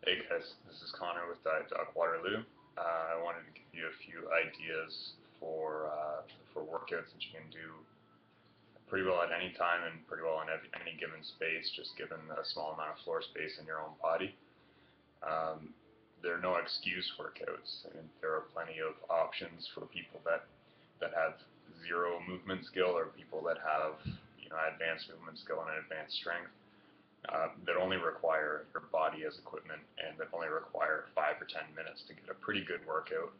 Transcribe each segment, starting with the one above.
Hey guys, this is Connor with Diet Doc Waterloo. I wanted to give you a few ideas for workouts that you can do pretty well at any time and pretty well in any given space, just given a small amount of floor space in your own body. Um, there are no excuse workouts, and there are plenty of options for people that have zero movement skill or people that have advanced movement skill and advanced strength. That only require your body as equipment and that only require 5 or 10 minutes to get a pretty good workout.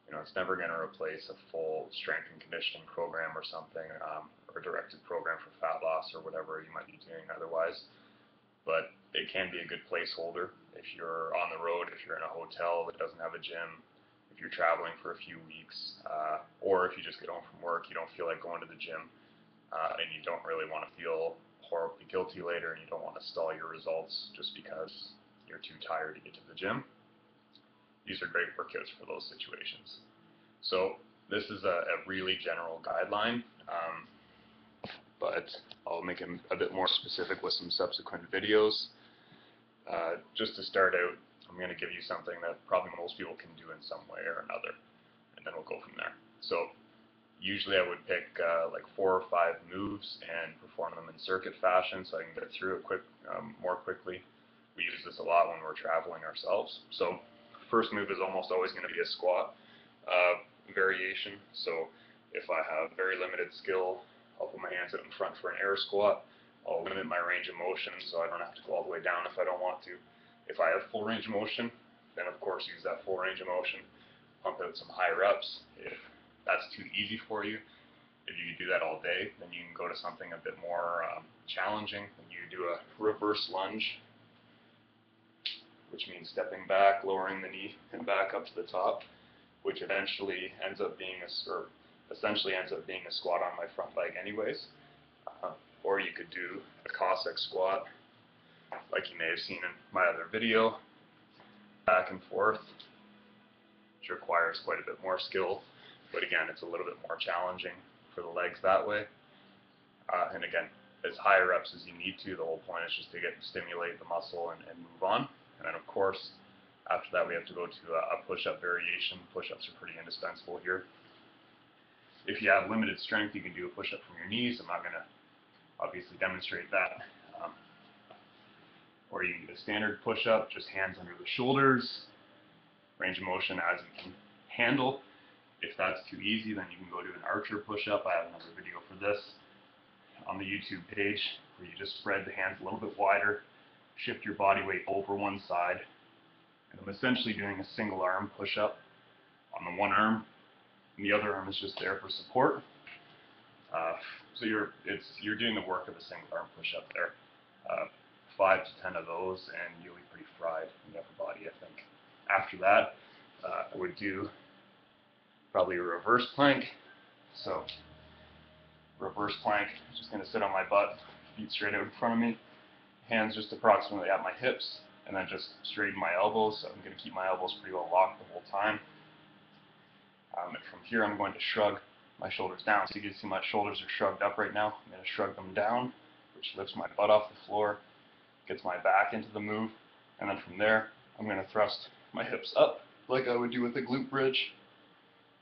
It's never going to replace a full strength and conditioning program or something, or a directed program for fat loss or whatever you might be doing otherwise. But it can be a good placeholder if you're on the road, if you're in a hotel that doesn't have a gym, if you're traveling for a few weeks, or if you just get home from work, you don't feel like going to the gym, and you don't really want to feel horribly guilty later, and you don't want to stall your results just because you're too tired to get to the gym. These are great workouts for those situations. So this is a really general guideline, but I'll make it a bit more specific with some subsequent videos. Just to start out, I'm going to give you something that probably most people can do in some way or another, and then we'll go from there. So usually I would pick like 4 or 5 moves and perform them in circuit fashion so I can get through it more quickly. We use this a lot when we're traveling ourselves. So first move is almost always going to be a squat variation. So if I have very limited skill, I'll put my hands out in front for an air squat. I'll limit my range of motion so I don't have to go all the way down if I don't want to. If I have full range of motion, then of course use that full range of motion. Pump out some high reps. If that's too easy for you, if you do that all day, then you can go to something a bit more challenging. You do a reverse lunge, which means stepping back, lowering the knee, and back up to the top, which eventually ends up being essentially ends up being a squat on my front leg anyways. Or you could do a Cossack squat, like you may have seen in my other video, back and forth, which requires quite a bit more skill, but again, it's a little bit more challenging for the legs that way. And again, as high reps as you need to. The whole point is just to stimulate the muscle and move on. And then of course, after that we have to go to a push-up variation. Push-ups are pretty indispensable here. If you have limited strength, you can do a push-up from your knees. I'm not going to obviously demonstrate that. Or you can do a standard push-up, just hands under the shoulders, range of motion as you can handle. If that's too easy, then you can go do an archer push-up. I have another video for this on the YouTube page, where you just spread the hands a little bit wider, shift your body weight over one side, and I'm essentially doing a single arm push-up on the one arm, and the other arm is just there for support. So you're doing the work of a single arm push-up there. 5 to 10 of those, and you'll be pretty fried in the upper body, I think. After that, I would do probably a reverse plank. So reverse plank, just going to sit on my butt, feet straight out in front of me, hands just approximately at my hips, and then just straighten my elbows. So I'm going to keep my elbows pretty well locked the whole time. And from here I'm going to shrug my shoulders down. So you can see my shoulders are shrugged up right now. I'm going to shrug them down, which lifts my butt off the floor, gets my back into the move, and then from there I'm going to thrust my hips up like I would do with a glute bridge.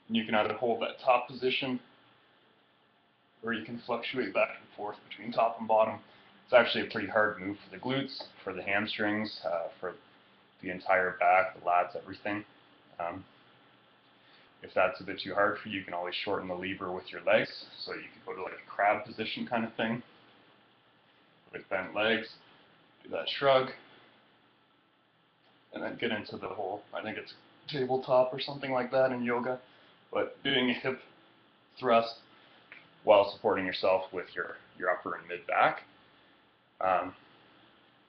And you can either hold that top position, or you can fluctuate back and forth between top and bottom. It's actually a pretty hard move for the glutes, for the hamstrings, for the entire back, the lats, everything. If that's a bit too hard for you, you can always shorten the lever with your legs. So you could go to like a crab position kind of thing, with bent legs, do that shrug, and then get into the whole, I think it's tabletop or something like that in yoga, but doing a hip thrust while supporting yourself with your upper and mid back.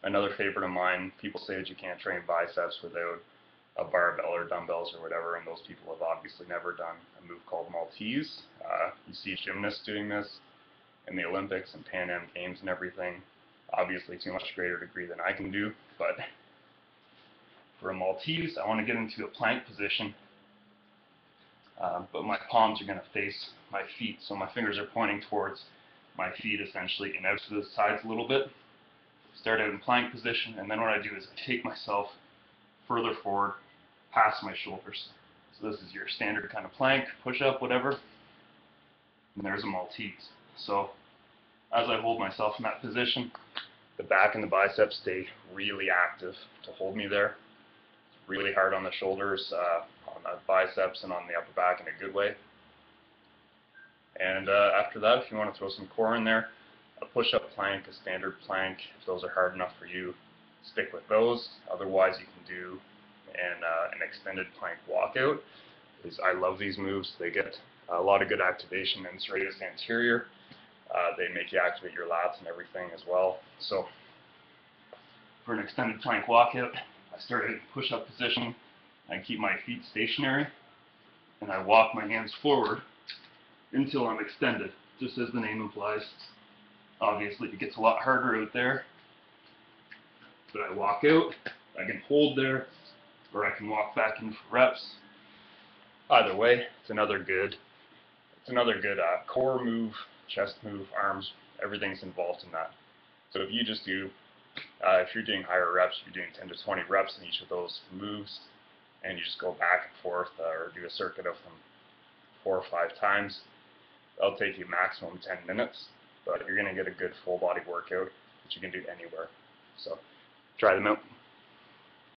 Another favorite of mine, people say that you can't train biceps without a barbell or dumbbells or whatever, and those people have obviously never done a move called Maltese. You see gymnasts doing this in the Olympics and Pan Am Games and everything, obviously to a much greater degree than I can do, but for a Maltese, I want to get into a plank position, but my palms are going to face my feet, so my fingers are pointing towards my feet essentially and out to the sides a little bit. Start out in plank position, and then what I do is I take myself further forward past my shoulders. So this is your standard kind of plank, push-up, whatever. And there's a Maltese. So as I hold myself in that position, the back and the biceps stay really active to hold me there. It's really hard on the shoulders, on the biceps, and on the upper back in a good way. And after that, if you want to throw some core in there, a push-up plank, a standard plank, if those are hard enough for you, stick with those. Otherwise, you can do an extended plank walkout. I love these moves. They get a lot of good activation in serratus anterior. They make you activate your lats and everything as well. So for an extended plank walkout, I start in push-up position. I keep my feet stationary, and I walk my hands forward until I'm extended, just as the name implies. Obviously, it gets a lot harder out there, but I walk out. I can hold there, or I can walk back in for reps. Either way, it's another good core move, chest move, arms, everything's involved in that. So if you just do, if you're doing higher reps, you're doing 10 to 20 reps in each of those moves, and you just go back and forth or do a circuit of them 4 or 5 times, that'll take you maximum 10 minutes, but you're going to get a good full body workout that you can do anywhere. So try them out.